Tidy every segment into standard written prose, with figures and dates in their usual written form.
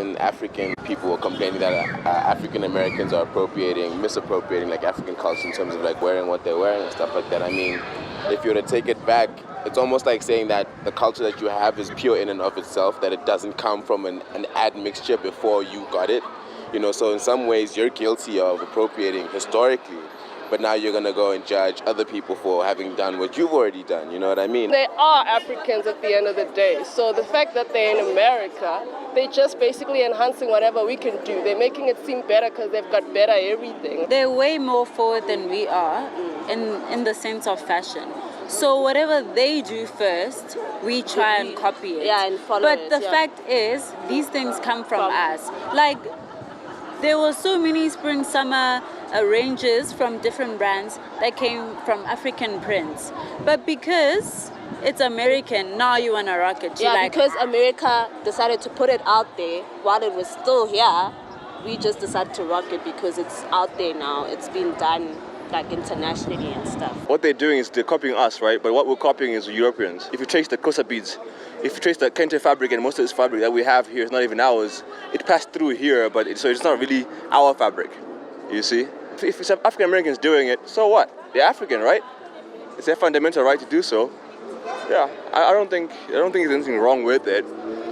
when African people were complaining that African Americans are misappropriating like African culture in terms of like wearing what they're wearing and stuff like that. I mean, if you were to take it back, it's almost like saying that the culture that you have is pure in and of itself, that it doesn't come from an admixture before you got it. You know, so in some ways you're guilty of appropriating historically, but now you're going to go and judge other people for having done what you've already done, you know what I mean? They are Africans at the end of the day. So the fact that they're in America, they're just basically enhancing whatever we can do. They're making it seem better because they've got better everything. They're way more forward than we are in the sense of fashion. So whatever they do first, we try and copy it. Yeah, and follow but it. But the fact is, these things come from us. Like, there were so many spring-summer ranges from different brands that came from African prints. But because it's American, now you want to rock it. Yeah, because America decided to put it out there while it was still here, we just decided to rock it because it's out there now. It's been done like internationally and stuff. What they're doing is they're copying us, right? But what we're copying is Europeans. If you trace the Kosa beads, if you trace the Kente fabric, and most of this fabric that we have here is not even ours, it passed through here, but so it's not really our fabric, you see? If it's African Americans doing it, so what? They're African, right? It's their fundamental right to do so. Yeah, I don't think there's anything wrong with it.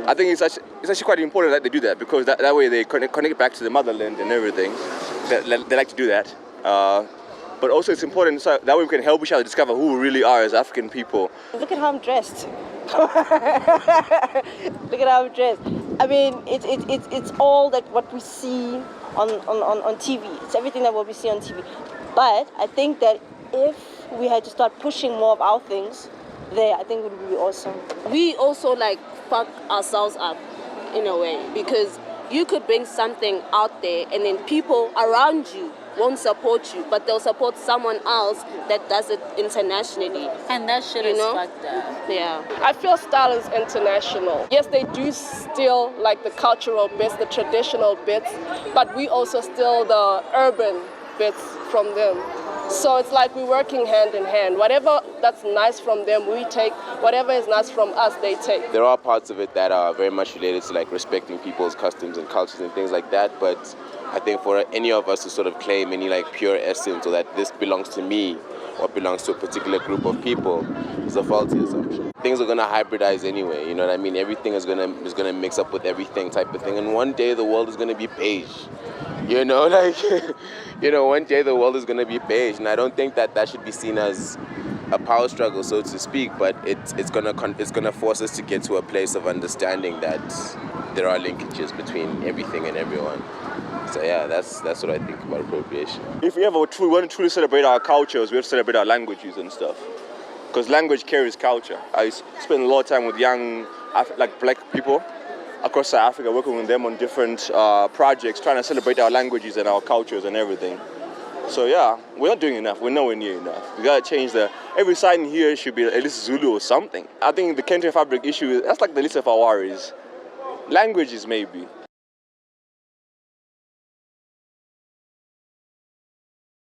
I think it's actually quite important that they do that, because that way they connect back to the motherland and everything. They like to do that. But also it's important so that way we can help each other discover who we really are as African people. Look at how I'm dressed. Look at how I'm dressed. I mean, it's all that what we see on TV. It's everything that what we see on TV. But I think that if we had to start pushing more of our things there, I think it would be awesome. We also like fuck ourselves up in a way, because you could bring something out there and then people around you won't support you, but they'll support someone else that does it internationally. And that shit is fucked up. Yeah. I feel style is international. Yes, they do steal like the cultural bits, the traditional bits, but we also steal the urban bits from them. So it's like we're working hand in hand. Whatever that's nice from them, we take. Whatever is nice from us, they take. There are parts of it that are very much related to like respecting people's customs and cultures and things like that, but I think for any of us to sort of claim any like pure essence or that this belongs to me or belongs to a particular group of people is a faulty assumption. Things are gonna hybridize anyway, you know what I mean? Everything is gonna mix up with everything type of thing, and one day the world is gonna be beige. You know, like, you know, one day the world is going to be beige, and I don't think that should be seen as a power struggle, so to speak. But it's gonna force us to get to a place of understanding that there are linkages between everything and everyone. So yeah, that's what I think about appropriation. If we want to truly celebrate our cultures, we have to celebrate our languages and stuff, because language carries culture. I spend a lot of time with young, like black people across South Africa, working with them on different projects, trying to celebrate our languages and our cultures and everything. So yeah, we're not doing enough. We're nowhere near enough. We gotta change every sign here should be at least Zulu or something. I think the Kente fabric issue, that's like the least of our worries. Languages maybe.